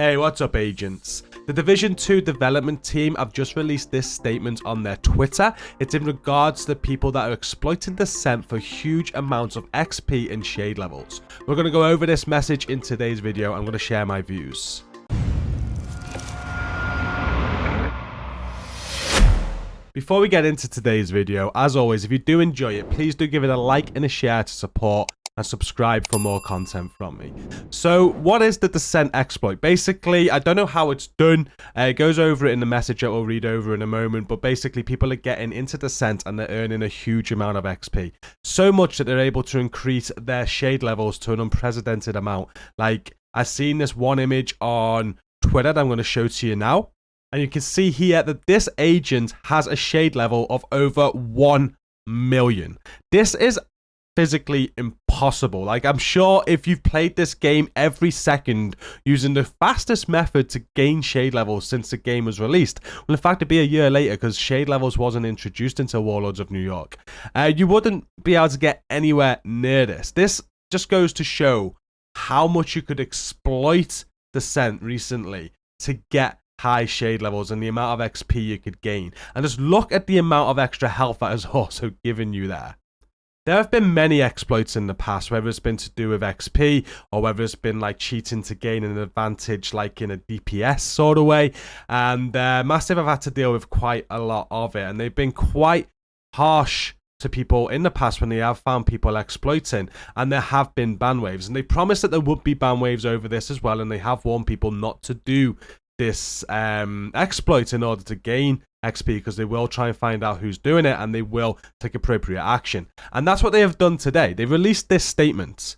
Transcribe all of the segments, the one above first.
Hey, what's up, agents? The Division 2 development team have just released this statement on their Twitter. It's in regards to the people that are exploiting Descent for huge amounts of XP and shade levels. We're going to go over this message in today's video. I'm going to share my views. Before we get into today's video, as always, if you do enjoy it, please do give it a like and a share to support, and subscribe for more content from me. So what is the Descent exploit? Basically, I don't know how it's done. It goes over it in the message that we'll read over in a moment, but basically people are getting into Descent and they're earning a huge amount of XP. So much that they're able to increase their shade levels to an unprecedented amount. Like, I've seen this one image on Twitter that I'm going to show to you now. And you can see here that this agent has a shade level of over 1 million. This is physically impossible. Like, I'm sure if you've played this game every second using the fastest method to gain shade levels since the game was released, well, in fact, it'd be a year later because shade levels wasn't introduced until Warlords of New York, you wouldn't be able to get anywhere near this. This just goes to show how much you could exploit Descent recently to get high shade levels and the amount of XP you could gain. And just look at the amount of extra health that is also given you there. There have been many exploits in the past, whether it's been to do with XP or whether it's been like cheating to gain an advantage like in a DPS sort of way. And Massive have had to deal with quite a lot of it. And they've been quite harsh to people in the past when they have found people exploiting. And there have been ban waves. And they promised that there would be ban waves over this as well. And they have warned people not to do this exploit in order to gain XP, because they will try and find out who's doing it and they will take appropriate action. And that's what they have done today. They released this statement.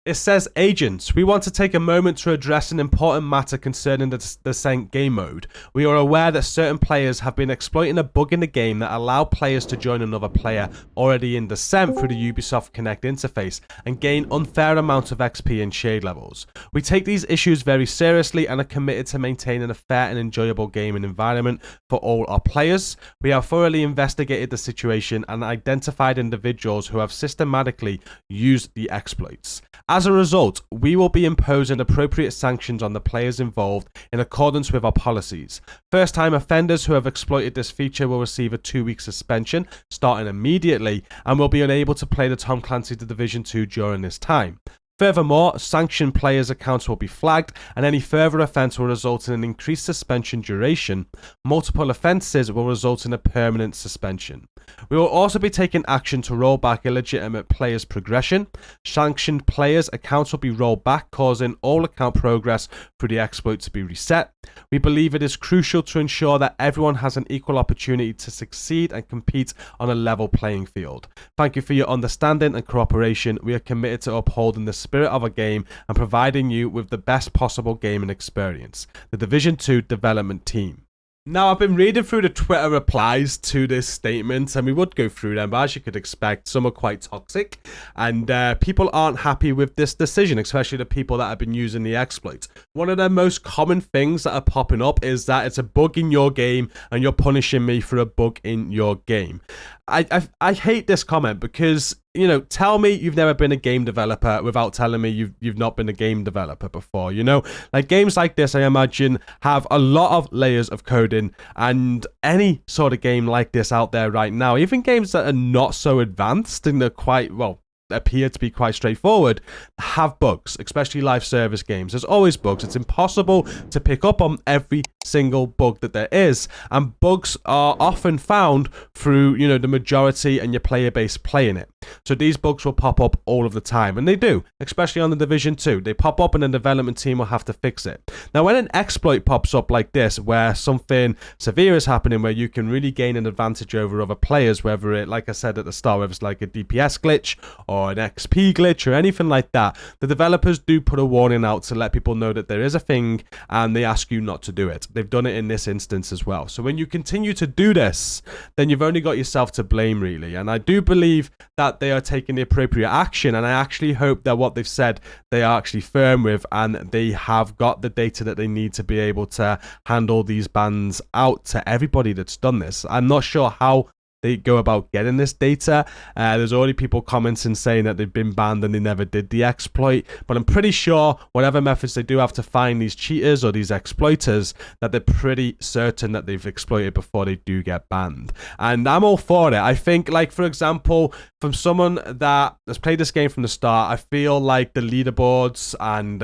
It says, "Agents, we want to take a moment to address an important matter concerning the Descent game mode. We are aware that certain players have been exploiting a bug in the game that allow players to join another player already in Descent through the Ubisoft Connect interface and gain unfair amounts of XP and shade levels. We take these issues very seriously and are committed to maintaining a fair and enjoyable gaming environment for all our players. We have thoroughly investigated the situation and identified individuals who have systematically used the exploits. As a result, we will be imposing appropriate sanctions on the players involved in accordance with our policies. First-time offenders who have exploited this feature will receive a 2-week suspension starting immediately and will be unable to play the Tom Clancy The Division 2 during this time. Furthermore, sanctioned players' accounts will be flagged, and any further offence will result in an increased suspension duration. Multiple offences will result in a permanent suspension. We will also be taking action to roll back illegitimate players' progression. Sanctioned players' accounts will be rolled back, causing all account progress through the exploit to be reset. We believe it is crucial to ensure that everyone has an equal opportunity to succeed and compete on a level playing field. Thank you for your understanding and cooperation. We are committed to upholding the spirit of a game and providing you with the best possible gaming experience. The Division 2 development team." Now, I've been reading through the Twitter replies to this statement, and we would go through them, but as you could expect, some are quite toxic, and people aren't happy with this decision, especially the people that have been using the exploit. One of the most common things that are popping up is that it's a bug in your game, and you're punishing me for a bug in your game. I hate this comment because, you know, tell me you've never been a game developer without telling me you've not been a game developer before. You know, like games like this, I imagine, have a lot of layers of coding, and any sort of game like this out there right now, even games that are not so advanced and they're quite, well, appear to be quite straightforward, have bugs, especially live service games. There's always bugs. It's impossible to pick up on every single bug that there is, and bugs are often found through, you know, the majority and your player base playing it. So these bugs will pop up all of the time, and they do, especially on the Division 2. They pop up and the development team will have to fix it. Now, when an exploit pops up like this, where something severe is happening, where you can really gain an advantage over other players, whether it, like I said at the start, whether it's like a DPS glitch or an XP glitch or anything like that, the developers do put a warning out to let people know that there is a thing, and they ask you not to do it. They've done it in this instance as well. So when you continue to do this, then you've only got yourself to blame, really. And I do believe that they are taking the appropriate action, and I actually hope that what they've said they are actually firm with, and they have got the data that they need to be able to handle these bans out to everybody that's done this. I'm not sure how they go about getting this data. There's already people commenting saying that they've been banned and they never did the exploit, but I'm pretty sure whatever methods they do have to find these cheaters or these exploiters, that they're pretty certain that they've exploited before they do get banned. And I'm all for it. I think, like, for example, from someone that has played this game from the start, I feel like the leaderboards and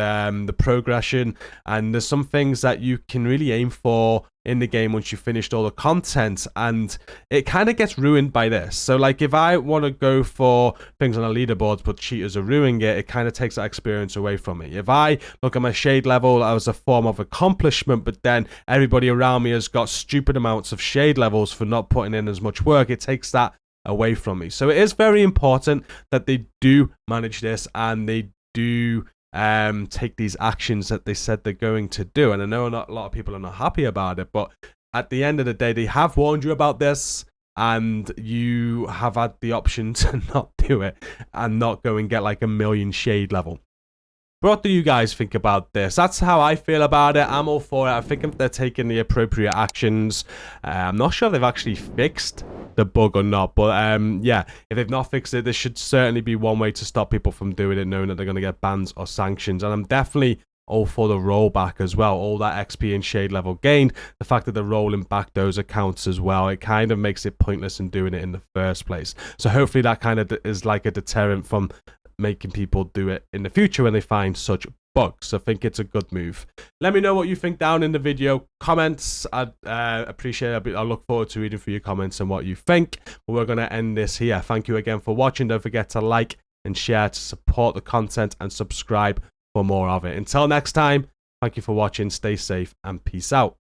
the progression, and there's some things that you can really aim for in the game once you've finished all the content, and it kind of gets ruined by this. So, like, if I want to go for things on the leaderboards but cheaters are ruining it, it kind of takes that experience away from me. If I look at my shade level as a form of accomplishment, but then everybody around me has got stupid amounts of shade levels for not putting in as much work, it takes that away from me. So it is very important that they do manage this and they do take these actions that they said they're going to do. And I know not a lot of people are not happy about it, but at the end of the day, they have warned you about this, and you have had the option to not do it and not go and get like 1 million shade level. What do you guys think about this? That's how I feel about it. I'm all for it. I think if they're taking the appropriate actions, I'm not sure if they've actually fixed the bug or not, but yeah, if they've not fixed it, there should certainly be one way to stop people from doing it, knowing that they're going to get bans or sanctions. And I'm definitely all for the rollback as well. All that XP and shade level gained, the fact that they're rolling back those accounts as well, it kind of makes it pointless in doing it in the first place. So hopefully that kind of is like a deterrent from making people do it in the future when they find such bugs. I think it's a good move. Let me know what you think down in the video comments. I'd appreciate it. I look forward to reading through your comments and what you think. But we're going to end this here. Thank you again for watching. Don't forget to like and share to support the content, and subscribe for more of it. Until next time, thank you for watching. Stay safe and peace out.